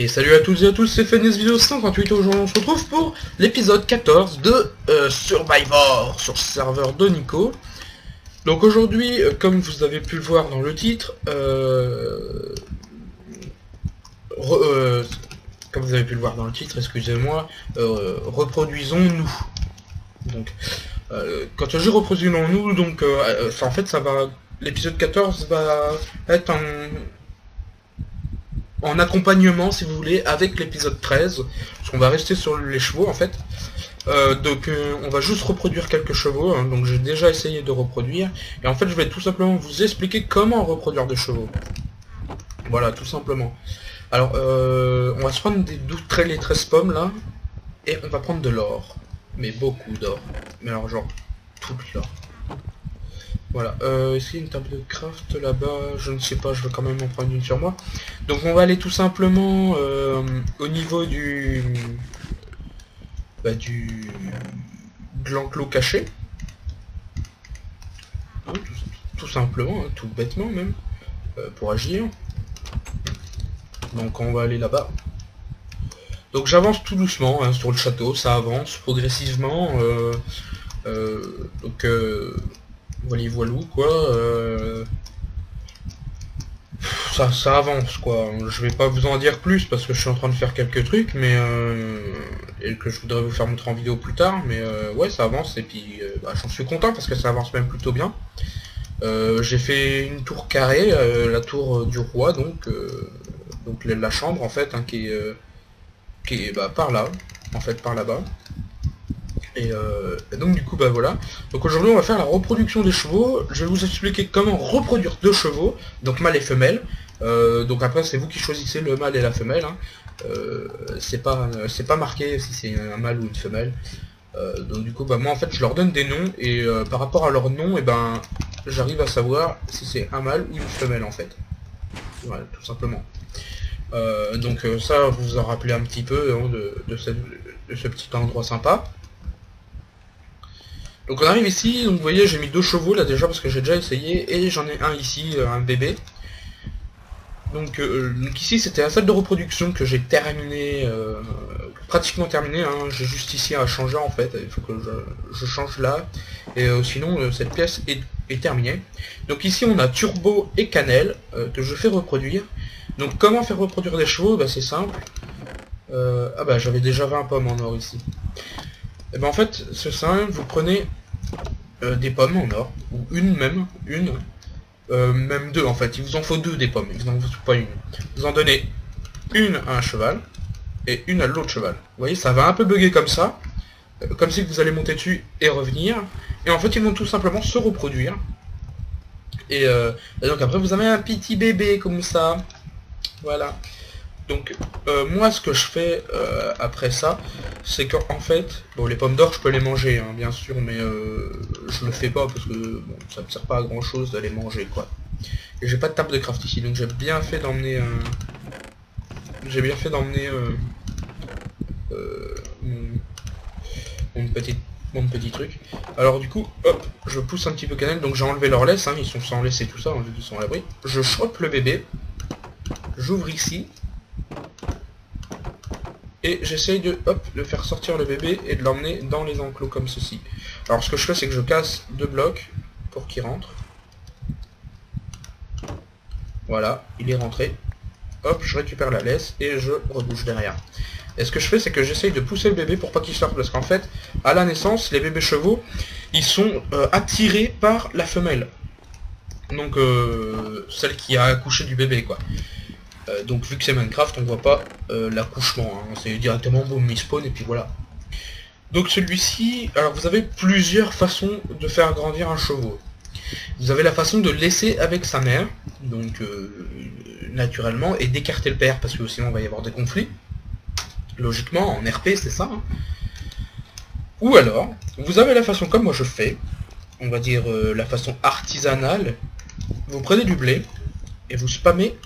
Et salut à toutes et à tous, c'est Fennis Vidéo 58, aujourd'hui on se retrouve pour l'épisode 14 de Survivor sur le serveur de Nico. Donc aujourd'hui, comme vous avez pu le voir dans le titre, excusez-moi, reproduisons-nous. Donc, quand je dis reproduisons-nous, donc en fait ça va, l'épisode 14 va être en accompagnement, si vous voulez, avec l'épisode 13, parce qu'on va rester sur les chevaux en fait. On va juste reproduire quelques chevaux, hein, donc j'ai déjà essayé de reproduire, et en fait je vais tout simplement vous expliquer comment reproduire des chevaux. Voilà, tout simplement. Alors, on va se prendre les 13 pommes là, et on va prendre de l'or, mais beaucoup d'or, mais alors genre, tout l'or. Voilà, est-ce qu'il y a une table de craft là-bas? Je ne sais pas, je vais quand même en prendre une sur moi. Donc on va aller tout simplement au niveau de l'enclos caché. Hein, tout simplement, hein, tout bêtement même, pour agir. Donc on va aller là-bas. Donc j'avance tout doucement hein, sur le château, ça avance progressivement. Voilou quoi. Ça avance quoi. Je vais pas vous en dire plus parce que je suis en train de faire quelques trucs, mais et que je voudrais vous faire montrer en vidéo plus tard. Mais ouais, ça avance et puis j'en suis content parce que ça avance même plutôt bien. J'ai fait une tour carrée, la tour du roi, donc la chambre en fait, hein, qui est par là, en fait par là-bas. Et donc du coup voilà. Donc aujourd'hui on va faire la reproduction des chevaux. Je vais vous expliquer comment reproduire deux chevaux, donc mâle et femelle. Donc après c'est vous qui choisissez le mâle et la femelle. Hein. C'est pas marqué si c'est un mâle ou une femelle. Donc du coup moi en fait je leur donne des noms et par rapport à leur nom et j'arrive à savoir si c'est un mâle ou une femelle en fait. Voilà, tout simplement. Ça vous vous en rappelez un petit peu hein, de ce petit endroit sympa. Donc on arrive ici, donc vous voyez j'ai mis deux chevaux là déjà parce que j'ai déjà essayé et j'en ai un ici, un bébé. Donc ici c'était la salle de reproduction que j'ai terminé, pratiquement terminé, hein. J'ai juste ici à changer en fait, il faut que je change là, et sinon cette pièce est terminée. Donc ici on a Turbo et Cannelle que je fais reproduire. Donc comment faire reproduire des chevaux? C'est simple. J'avais déjà 20 pommes en or ici. Et en fait c'est simple, vous prenez des pommes en or, ou même deux en fait, il vous en faut deux des pommes, il vous en faut pas une. Vous en donnez une à un cheval, et une à l'autre cheval. Vous voyez, ça va un peu bugger comme ça, comme si vous allez monter dessus et revenir, et en fait ils vont tout simplement se reproduire. Et donc après vous avez un petit bébé comme ça, voilà. Donc moi ce que je fais après ça, c'est qu'en fait, bon les pommes d'or je peux les manger hein, bien sûr, mais je le fais pas parce que bon, ça me sert pas à grand chose d'aller manger quoi. Et j'ai pas de table de craft ici, donc j'ai bien fait d'emmener mon petit truc. Alors du coup, hop, je pousse un petit peu Cannelle, donc j'ai enlevé leur laisse, hein, ils sont sans laisse et tout ça, hein, vu qu'ils sont à l'abri. Je chope le bébé, j'ouvre ici. Et j'essaye de faire sortir le bébé et de l'emmener dans les enclos comme ceci. Alors ce que je fais c'est que je casse deux blocs pour qu'il rentre. Voilà, il est rentré. Hop, je récupère la laisse et je rebouche derrière. Et ce que je fais c'est que j'essaye de pousser le bébé pour pas qu'il sorte. Parce qu'en fait, à la naissance, les bébés chevaux, ils sont attirés par la femelle. Donc celle qui a accouché du bébé quoi. Donc vu que c'est Minecraft, on voit pas l'accouchement, hein. C'est directement boum, il spawn et puis voilà. Donc celui-ci, alors vous avez plusieurs façons de faire grandir un chevaux. Vous avez la façon de laisser avec sa mère, donc naturellement, et d'écarter le père, parce que sinon il va y avoir des conflits. Logiquement, en RP c'est ça. Hein. Ou alors, vous avez la façon comme moi je fais, on va dire la façon artisanale. Vous prenez du blé, et vous spammez.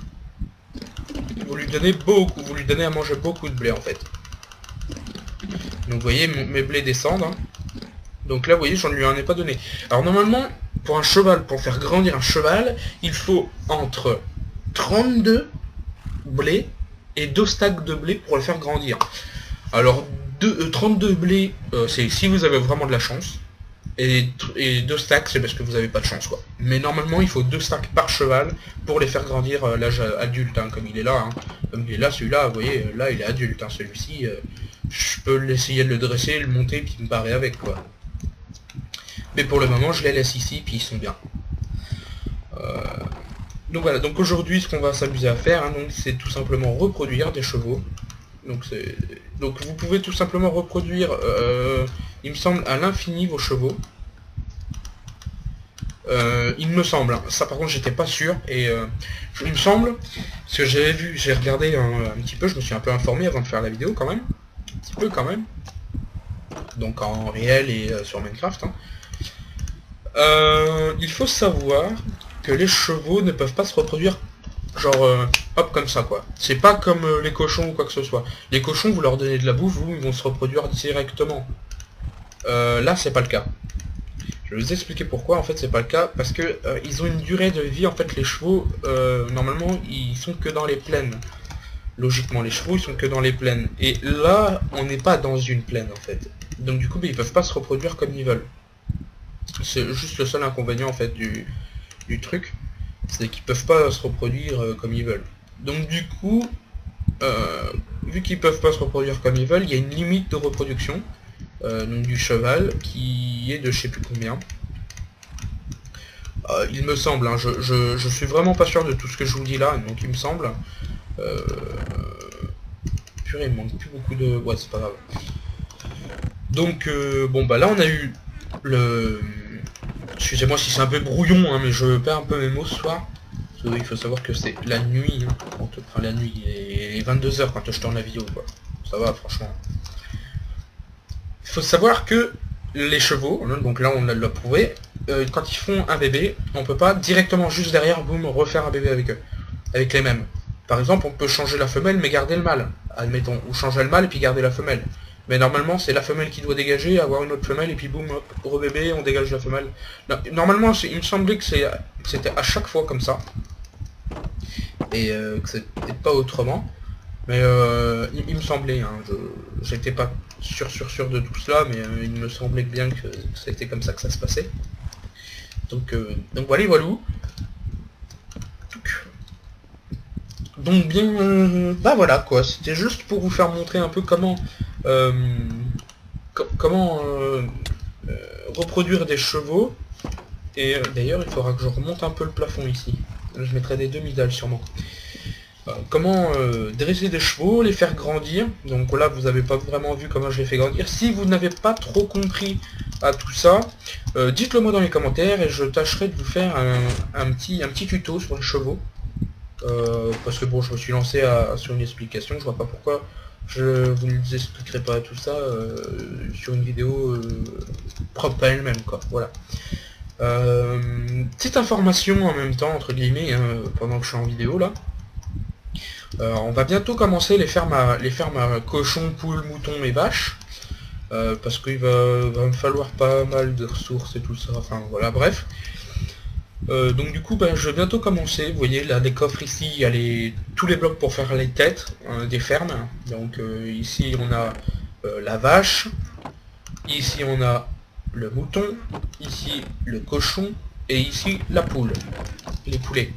Vous lui donnez à manger beaucoup de blé en fait. Donc vous voyez mes blés descendent. Hein. Donc là vous voyez j'en lui en ai pas donné. Alors normalement pour un cheval, pour faire grandir un cheval, il faut entre 32 blés et 2 stacks de blé pour le faire grandir. Alors 32 blés, c'est si vous avez vraiment de la chance. Et 2 stacks, c'est parce que vous n'avez pas de chance, quoi. Mais normalement, il faut 2 stacks par cheval pour les faire grandir à l'âge adulte, hein, comme il est là. Hein. Comme il est là, celui-là, vous voyez, là, il est adulte. Hein, celui-ci, je peux l'essayer de le dresser, le monter, puis me barrer avec, quoi. Mais pour le moment, je les laisse ici, puis ils sont bien. Donc voilà, donc aujourd'hui, ce qu'on va s'amuser à faire, hein, c'est tout simplement reproduire des chevaux. Donc vous pouvez tout simplement reproduire, il me semble, à l'infini vos chevaux. Il me semble, hein. Ça par contre j'étais pas sûr, et il me semble, parce que j'avais vu, j'ai regardé un petit peu, je me suis un peu informé avant de faire la vidéo quand même, un petit peu quand même, donc en réel et sur Minecraft. Hein. Il faut savoir que les chevaux ne peuvent pas se reproduire genre hop comme ça quoi. C'est pas comme les cochons ou quoi que ce soit. Les cochons, vous leur donnez de la bouffe, vous, ils vont se reproduire directement. Là c'est pas le cas. Je vais vous expliquer pourquoi en fait c'est pas le cas. Parce que ils ont une durée de vie, en fait les chevaux, normalement ils sont que dans les plaines. Logiquement les chevaux ils sont que dans les plaines. Et là on n'est pas dans une plaine en fait. Donc du coup ils peuvent pas se reproduire comme ils veulent. C'est juste le seul inconvénient en fait du truc. C'est qu'ils peuvent pas se reproduire comme ils veulent. Donc du coup, vu qu'ils peuvent pas se reproduire comme ils veulent, il y a une limite de reproduction donc du cheval qui est de je sais plus combien. Il me semble, hein, je suis vraiment pas sûr de tout ce que je vous dis là, donc il me semble. Purée, il me manque plus beaucoup de... Ouais, c'est pas grave. Donc bon bah là on a eu le... Excusez-moi si c'est un peu brouillon, hein, mais je perds un peu mes mots ce soir. Il faut savoir que c'est la nuit, hein, enfin la nuit, et 22 h quand je tourne la vidéo, quoi. Ça va, franchement. Il faut savoir que les chevaux, hein, donc là on l'a prouvé, quand ils font un bébé, on peut pas directement juste derrière, boum, refaire un bébé avec eux, avec les mêmes. Par exemple, on peut changer la femelle mais garder le mâle, admettons, ou changer le mâle et puis garder la femelle. Mais normalement, c'est la femelle qui doit dégager, avoir une autre femelle, et puis boum, hop, rebébé, on dégage la femelle. Normalement, il me semblait que c'était à chaque fois comme ça. Et que c'était pas autrement. Mais il me semblait, hein, j'étais pas sûr de tout cela, mais il me semblait bien que c'était comme ça que ça se passait. Donc voilà, voilà. Donc bien, bah voilà quoi, c'était juste pour vous faire montrer un peu comment reproduire des chevaux. Et d'ailleurs il faudra que je remonte un peu le plafond ici, je mettrai des demi-dalles sûrement. Comment dresser des chevaux, les faire grandir. Donc là vous n'avez pas vraiment vu comment je les fais grandir. Si vous n'avez pas trop compris à tout ça, dites-le moi dans les commentaires et je tâcherai de vous faire un petit tuto sur les chevaux. Parce que bon, je me suis lancé sur une explication, je vois pas pourquoi je vous ne expliquerai pas tout ça sur une vidéo propre à elle-même, quoi. Voilà. Petite information en même temps, entre guillemets, hein, pendant que je suis en vidéo là. On va bientôt commencer les fermes à cochons, poules, moutons et vaches. Parce qu'il va me falloir pas mal de ressources et tout ça, enfin voilà, bref. Donc du coup je vais bientôt commencer. Vous voyez là, les coffres ici, il y a tous les blocs pour faire les têtes des fermes. Donc ici on a la vache, ici on a le mouton, ici le cochon et ici la poule, les poulets.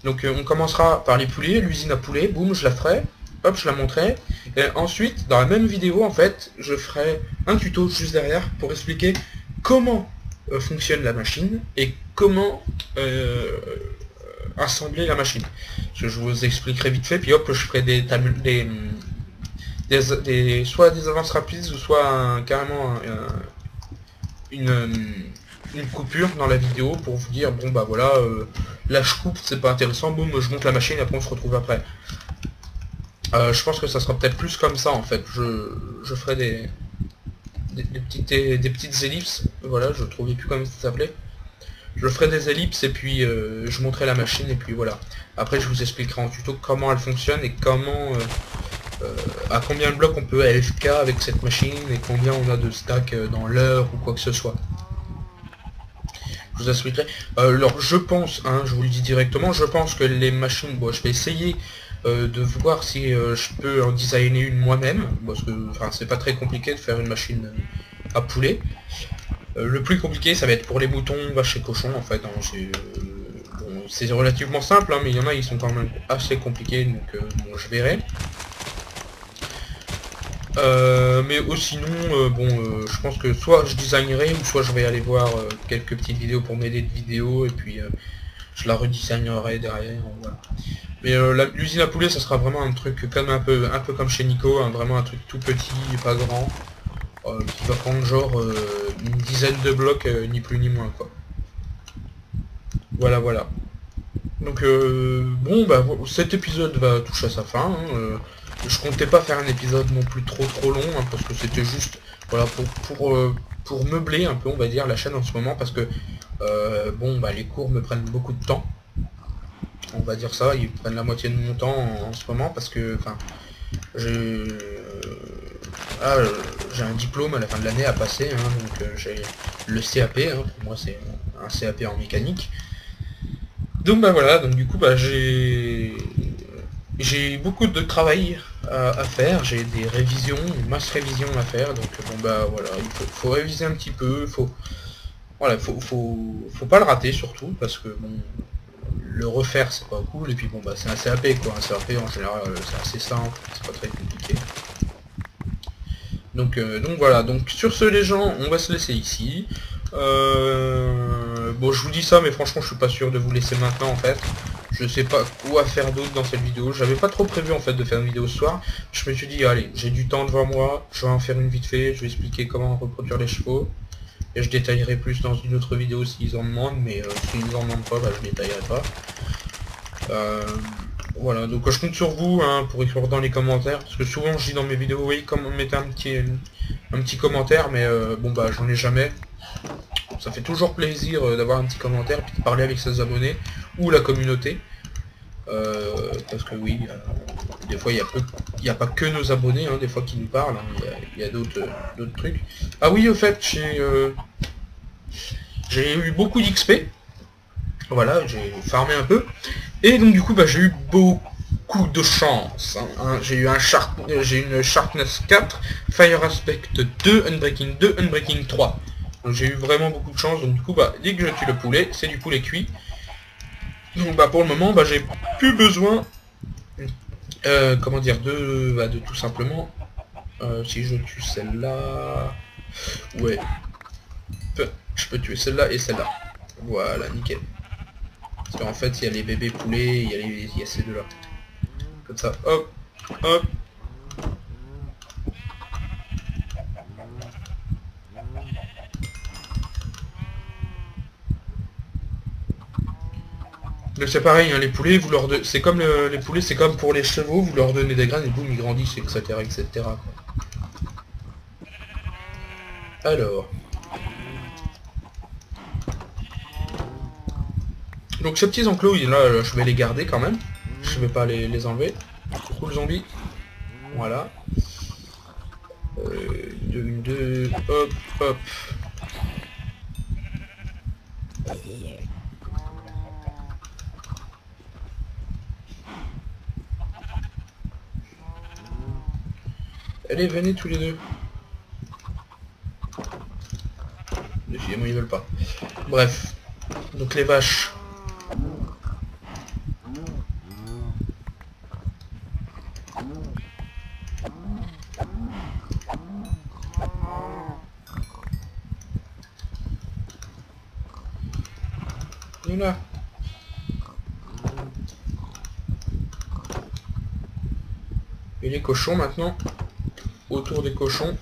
Donc on commencera par les poulets, l'usine à poulets, boum, je la ferai, hop, je la montrerai. Et ensuite dans la même vidéo en fait je ferai un tuto juste derrière pour expliquer comment fonctionne la machine et comment assembler la machine. Je vous expliquerai vite fait, puis hop, je ferai soit des avances rapides, ou soit carrément une coupure dans la vidéo pour vous dire, bon bah voilà, là je coupe, c'est pas intéressant, boum, je monte la machine et après on se retrouve après. Je pense que ça sera peut-être plus comme ça en fait, je ferai des petites ellipses, voilà, je trouvais plus comment ça s'appelait. Je ferai des ellipses et puis je montrerai la machine et puis voilà. Après je vous expliquerai en tuto comment elle fonctionne et comment à combien de blocs on peut AFK avec cette machine et combien on a de stacks dans l'heure ou quoi que ce soit. Je vous expliquerai. Alors je pense, hein, je vous le dis directement, je pense que les machines, bon je vais essayer de voir si je peux en designer une moi-même, parce que c'est pas très compliqué de faire une machine à poulet. Le plus compliqué ça va être pour les moutons, vaches et cochons en fait, hein. C'est relativement simple, hein, mais il y en a ils sont quand même assez compliqués, donc bon, je verrai. Mais sinon, je pense que soit je designerai, ou soit je vais aller voir quelques petites vidéos pour m'aider de vidéos, et puis je la redesignerai derrière, voilà. Mais l'usine à poulet, ça sera vraiment un truc comme un peu comme chez Nico, hein, vraiment un truc tout petit, pas grand, qui va prendre genre une dizaine de blocs, ni plus ni moins, quoi. Voilà, voilà. Donc bon, bah cet épisode va toucher à sa fin, hein. Je comptais pas faire un épisode non plus trop long, hein, parce que c'était juste voilà pour meubler un peu, on va dire, la chaîne en ce moment, parce que bon bah les cours me prennent beaucoup de temps, on va dire ça, ils prennent la moitié de mon temps en ce moment, parce que enfin j'ai j'ai un diplôme à la fin de l'année à passer, hein, donc j'ai le CAP, hein, pour moi c'est un CAP en mécanique. Donc bah voilà, donc du coup bah j'ai beaucoup de travail à faire, j'ai des révisions, une masse révision à faire, donc bon bah voilà, il faut réviser un petit peu, voilà, faut pas le rater surtout, parce que bon, le refaire c'est pas cool, et puis bon bah c'est un CAP quoi, un CAP en général c'est assez simple, c'est pas très compliqué. Donc voilà, donc sur ce les gens, on va se laisser ici. Bon je vous dis ça mais franchement je suis pas sûr de vous laisser maintenant en fait. Je sais pas quoi faire d'autre dans cette vidéo. J'avais pas trop prévu en fait de faire une vidéo ce soir. Je me suis dit allez, j'ai du temps devant moi, je vais en faire une vite fait, je vais expliquer comment reproduire les chevaux. Et je détaillerai plus dans une autre vidéo s'ils en demandent, mais s'ils en demandent pas, bah, je détaillerai pas. Voilà, donc je compte sur vous hein, pour écrire dans les commentaires, parce que souvent je dis dans mes vidéos, oui, comme mettez un petit commentaire, mais bon bah j'en ai jamais. Ça fait toujours plaisir d'avoir un petit commentaire, puis de parler avec ses abonnés, ou la communauté. Parce que oui, des fois il n'y a pas que nos abonnés, hein, des fois qui nous parlent, hein, il y a d'autres trucs. Ah oui, au fait, j'ai eu beaucoup d'XP, voilà, j'ai farmé un peu, et donc du coup bah, j'ai eu beaucoup de chance, hein. J'ai eu une Sharpness 4, Fire Aspect 2, Unbreaking 2, Unbreaking 3. Donc j'ai eu vraiment beaucoup de chance, donc du coup bah dès que je tue le poulet, c'est du poulet cuit. Donc bah pour le moment bah j'ai plus besoin comment dire de tout simplement si je tue celle-là, ouais, je peux tuer celle-là et celle-là, voilà, nickel. Parce qu'en fait il y a les bébés poulets, il y a ces deux là, comme ça, hop hop. Donc c'est pareil, hein, les poulets, c'est comme les poulets, c'est comme pour les chevaux, vous leur donnez des graines et boum, ils grandissent, etc. etc. quoi. Alors. Donc ces petits enclos, là, je vais les garder quand même. Je vais pas les enlever. Cool zombie. Voilà. Deux, hop, hop. Allez, venez tous les deux. Décidément, ils veulent pas. Bref. Donc les vaches. Là. Et les cochons maintenant. Autour des cochons.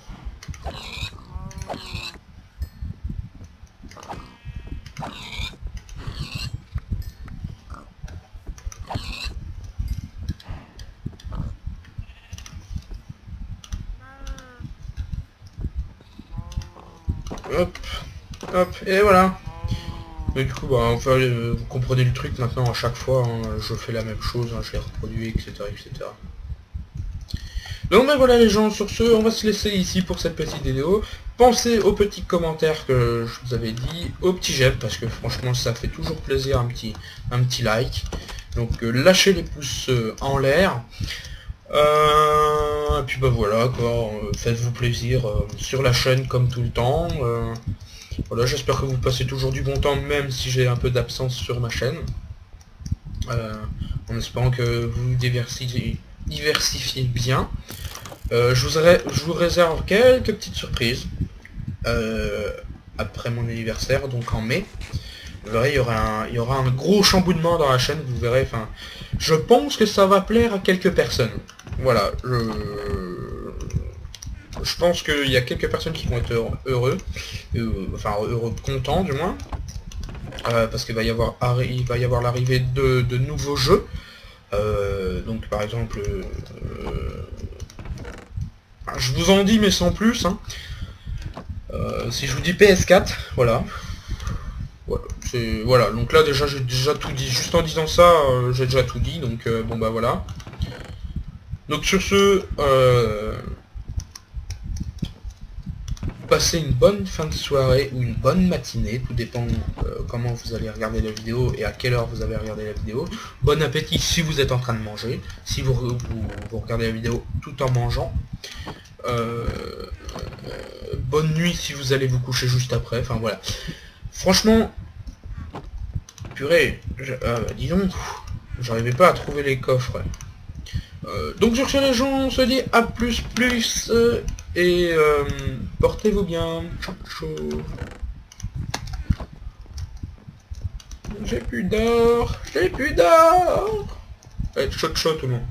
Hop, hop, et voilà. Et du coup, bah, enfin, vous comprenez le truc maintenant, à chaque fois, hein, je fais la même chose, hein, je les reproduis, etc., etc. Donc ben voilà les gens, sur ce, on va se laisser ici pour cette petite vidéo. Pensez aux petits commentaires que je vous avais dit, aux petits j'aime, parce que franchement ça fait toujours plaisir, un petit like. Donc lâchez les pouces en l'air. Et puis bah voilà quoi, faites-vous plaisir sur la chaîne comme tout le temps. Voilà, j'espère que vous passez toujours du bon temps même si j'ai un peu d'absence sur ma chaîne. En espérant que vous diversifiez bien. Je vous réserve quelques petites surprises après mon anniversaire, donc en mai. Vous verrez, il y aura un gros chamboulement dans la chaîne, vous verrez, enfin, je pense que ça va plaire à quelques personnes. Voilà, je pense qu'il y a quelques personnes qui vont être heureux, enfin heureux, contents du moins, parce qu'il va y avoir l'arrivée de nouveaux jeux. Donc par exemple, je vous en dis mais sans plus, hein. Si je vous dis PS4, voilà. Voilà, donc là déjà j'ai déjà tout dit. Juste en disant ça, j'ai déjà tout dit, donc bon bah voilà. Donc sur ce, passez une bonne fin de soirée ou une bonne matinée, tout dépend comment vous allez regarder la vidéo et à quelle heure vous avez regardé la vidéo. Bon appétit si vous êtes en train de manger, si vous regardez la vidéo tout en mangeant. Bonne nuit si vous allez vous coucher juste après, enfin voilà. Franchement, purée, dis donc, j'arrivais pas à trouver les coffres. Donc sur ce les gens, on se dit à plus et portez-vous bien. Ciao, ciao. J'ai plus d'or. Allez, ciao ciao tout le monde.